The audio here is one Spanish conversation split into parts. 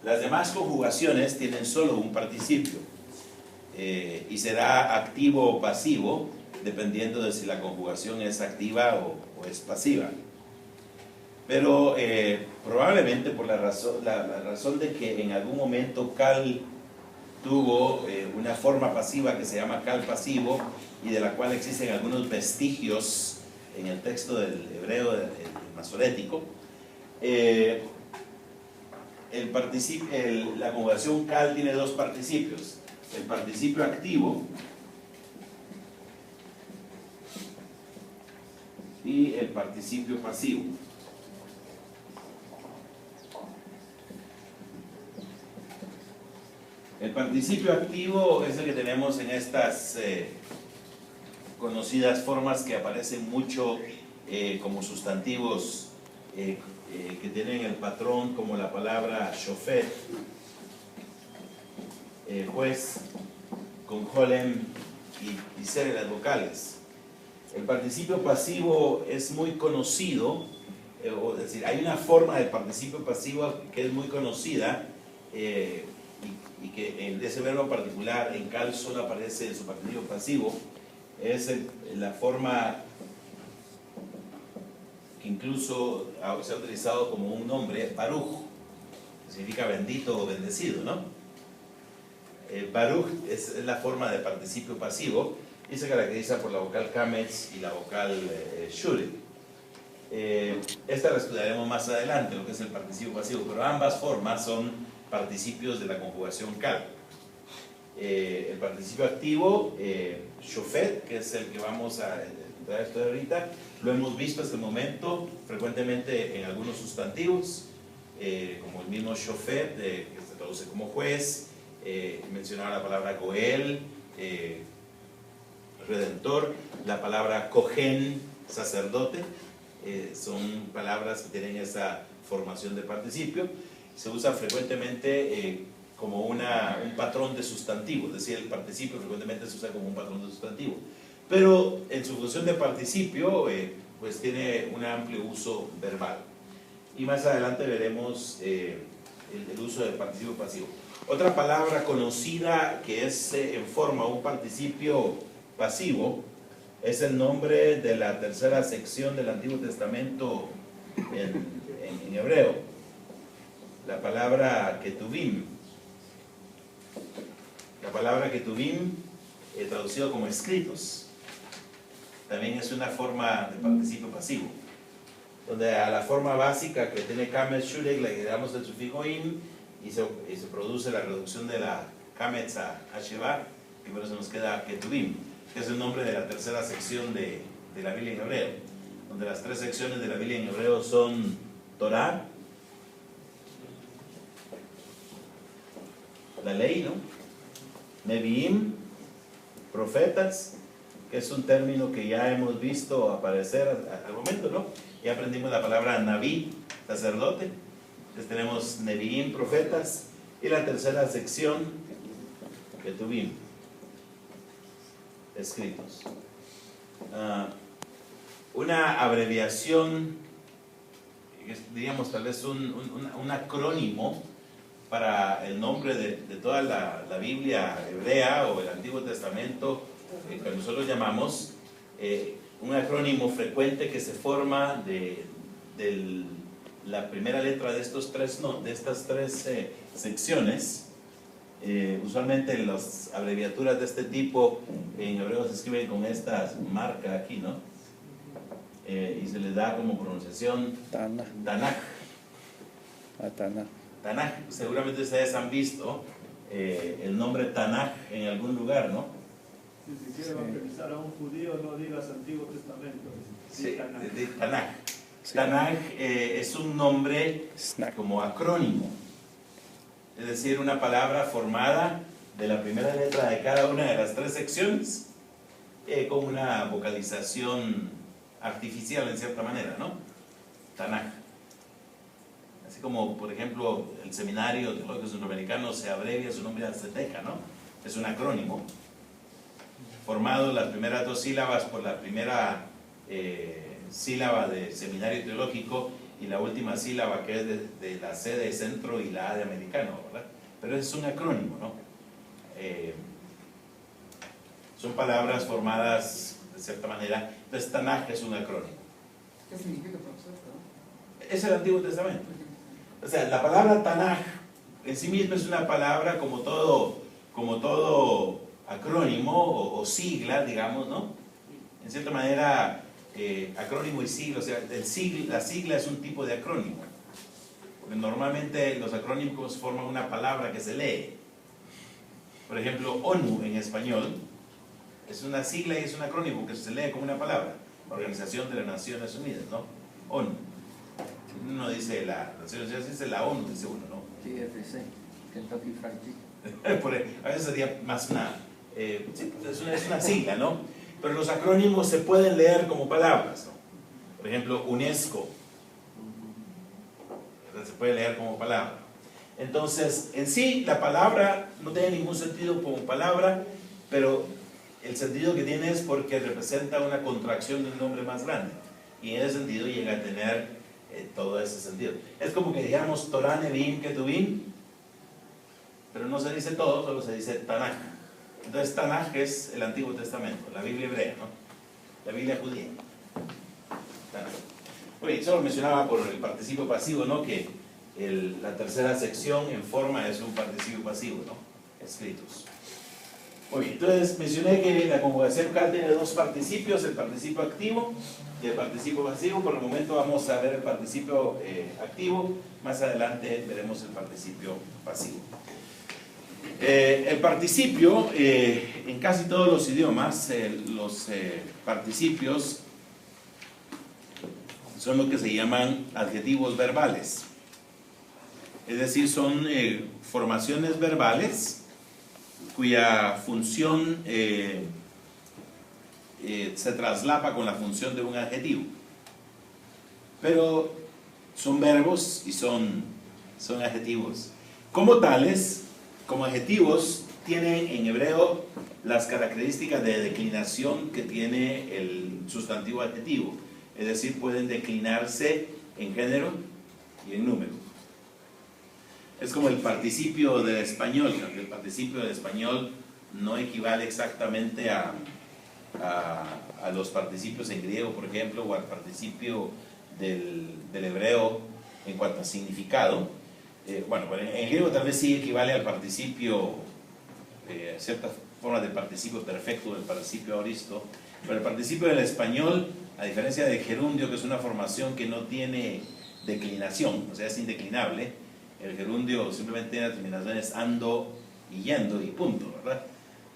Las demás conjugaciones tienen solo un participio y será activo o pasivo dependiendo de si la conjugación es activa o es pasiva. Pero probablemente por la razón de que en algún momento cal tuvo una forma pasiva que se llama cal pasivo y de la cual existen algunos vestigios en el texto del hebreo del masorético, la conjugación cal tiene dos participios: el participio activo y el participio pasivo. El participio activo es el que tenemos en estas conocidas formas que aparecen mucho como sustantivos que tienen el patrón como la palabra shofet, juez, con holem y ser las vocales. El participio pasivo es muy conocido, es decir, hay una forma del participio pasivo que es muy conocida y que en ese verbo particular en cal solo aparece en su participio pasivo. Es la forma que incluso se ha utilizado como un nombre, Baruch, que significa bendito o bendecido, ¿no? Baruch es la forma de participio pasivo y se caracteriza por la vocal kametz y la vocal shure. Esta la estudiaremos más adelante, lo que es el participio pasivo, pero ambas formas son participios de la conjugación cal. El participio activo, shofet, que es el que vamos a estudiar ahorita, lo hemos visto hasta el momento frecuentemente en algunos sustantivos, como el mismo shofet, que se traduce como juez. Mencionaba la palabra goel, redentor, la palabra kohen, sacerdote. Son palabras que tienen esa formación de participio. Se usa frecuentemente como un patrón de sustantivo, es decir, el participio frecuentemente se usa como un patrón de sustantivo, pero en su función de participio pues tiene un amplio uso verbal, y más adelante veremos el uso del participio pasivo. Otra palabra conocida que es en forma un participio pasivo es el nombre de la tercera sección del Antiguo Testamento en hebreo, la palabra ketuvim. La palabra ketuvim, traducido como escritos, también es una forma de participio pasivo, donde a la forma básica que tiene kametz shurek le agregamos el sufijo im y se produce la reducción de la kametz a sheva, y por eso nos queda ketuvim, que es el nombre de la tercera sección de la Biblia en hebreo, donde las tres secciones de la Biblia en hebreo son Torah, la ley, ¿no? Neviim, profetas, que es un término que ya hemos visto aparecer al momento, ¿no? Ya aprendimos la palabra naví, sacerdote. Entonces tenemos Neviim, profetas, y la tercera sección, ketuvim, escritos. Una abreviación, diríamos tal vez un acrónimo para el nombre de toda la Biblia hebrea o el Antiguo Testamento, que nosotros llamamos un acrónimo frecuente que se forma de la primera letra de estas tres secciones. Usualmente las abreviaturas de este tipo en hebreo se escriben con esta marca aquí, ¿no? Y se les da como pronunciación Tanaj. Tanaj, seguramente ustedes han visto el nombre Tanaj en algún lugar, ¿no? Si quiere evangelizar a un judío, no digas Antiguo Testamento. Sí, Tanaj. Tanaj es un nombre como acrónimo, es decir, una palabra formada de la primera letra de cada una de las tres secciones con una vocalización artificial en cierta manera, ¿no? Tanaj. Así como, por ejemplo, el Seminario Teológico Centroamericano se abrevia su nombre a Zeteca, ¿no? Es un acrónimo formado las primeras dos sílabas por la primera sílaba de Seminario Teológico y la última sílaba que es de la C de centro y la A de americano, ¿verdad? Pero es un acrónimo, ¿no? Son palabras formadas de cierta manera. Entonces Tanaj es un acrónimo. ¿Qué significa, profesor? Es el Antiguo Testamento. O sea, la palabra Tanaj en sí misma es una palabra como todo acrónimo o sigla, digamos, ¿no? En cierta manera, acrónimo y sigla, o sea, la sigla es un tipo de acrónimo. Porque normalmente los acrónimos forman una palabra que se lee. Por ejemplo, ONU en español es una sigla y es un acrónimo que se lee como una palabra. Organización de las Naciones Unidas, ¿no? ONU. Uno dice la Naciones Unidas, dice la ONU, dice uno, ¿no? KFC, Kentucky Fried Chicken. A veces sería más una, sí, es una sigla, ¿no? Pero los acrónimos se pueden leer como palabras, ¿no? Por ejemplo, UNESCO, se puede leer como palabra. Entonces, en sí, la palabra no tiene ningún sentido como palabra, pero el sentido que tiene es porque representa una contracción de un nombre más grande. Y en ese sentido llega a tener todo ese sentido. Es como que digamos Torah Nevi'im Ketuvim, pero no se dice todo, solo se dice Tanaj. Entonces Tanaj es el Antiguo Testamento, la Biblia hebrea, ¿no? La Biblia judía. Tanaj. Oye, solo mencionaba por el participio pasivo, ¿no? Que la tercera sección en forma es un participio pasivo, ¿no? Escritos. Muy bien, entonces mencioné que la conjugación vocal tiene dos participios, el participio activo y el participio pasivo. Por el momento vamos a ver el participio activo, más adelante veremos el participio pasivo. El participio, en casi todos los idiomas, los participios son lo que se llaman adjetivos verbales. Es decir, son formaciones verbales cuya función se traslapa con la función de un adjetivo. Pero son verbos y son adjetivos. Como tales, como adjetivos, tienen en hebreo las características de declinación que tiene el sustantivo adjetivo. Es decir, pueden declinarse en género y en número. Es como el participio del español, aunque el participio del español no equivale exactamente a los participios en griego, por ejemplo, o al participio del hebreo en cuanto a significado. Bueno, en griego tal vez sí equivale al participio, ciertas formas del participio perfecto, del participio aoristo, pero el participio del español, a diferencia del gerundio, que es una formación que no tiene declinación, o sea, es indeclinable. El gerundio simplemente tiene terminaciones ando y yendo y punto, ¿verdad?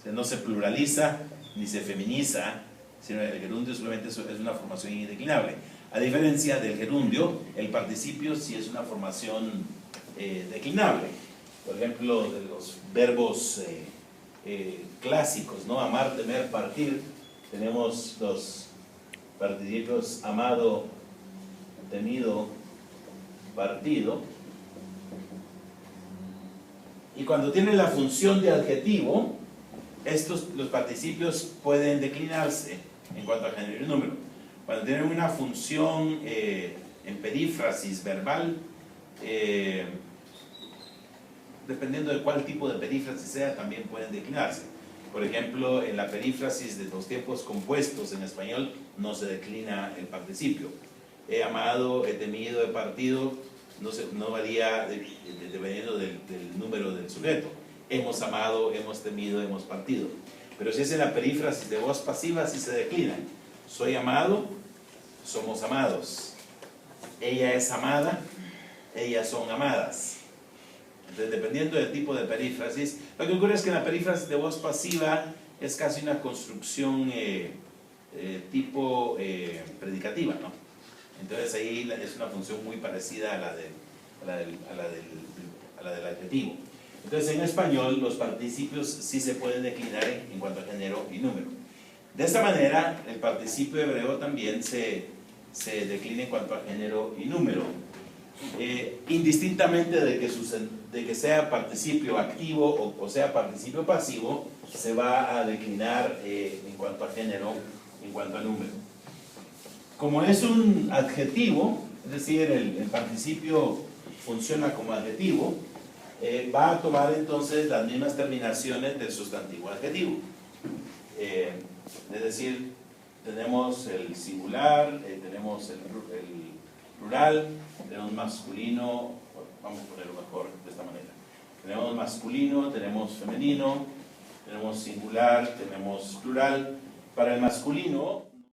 O sea, no se pluraliza ni se feminiza, sino el gerundio simplemente es una formación indeclinable. A diferencia del gerundio, el participio sí es una formación declinable. Por ejemplo, de los verbos clásicos, ¿no? Amar, temer, partir, tenemos los participios amado, temido, partido. Y cuando tienen la función de adjetivo, los participios pueden declinarse en cuanto a género y número. Cuando tienen una función en perífrasis verbal, dependiendo de cuál tipo de perífrasis sea, también pueden declinarse. Por ejemplo, en la perífrasis de los tiempos compuestos en español no se declina el participio. He amado, he temido, he partido, no varía dependiendo del número del sujeto. Hemos amado, hemos temido, hemos partido. Pero si es en la perífrasis de voz pasiva, sí se declina. Soy amado, somos amados. Ella es amada, ellas son amadas. Entonces, dependiendo del tipo de perífrasis, lo que ocurre es que en la perífrasis de voz pasiva es casi una construcción tipo predicativa, ¿no? Entonces ahí es una función muy parecida a la del adjetivo. Entonces en español los participios sí se pueden declinar en cuanto a género y número. De esta manera el participio hebreo también se declina en cuanto a género y número. Indistintamente de que sea participio activo o sea participio pasivo, se va a declinar en cuanto a género, en cuanto a número. Como es un adjetivo, es decir, el participio funciona como adjetivo, va a tomar entonces las mismas terminaciones del sustantivo adjetivo. Es decir, tenemos el singular, tenemos el plural, tenemos masculino, vamos a ponerlo mejor de esta manera. Tenemos masculino, tenemos femenino, tenemos singular, tenemos plural. Para el masculino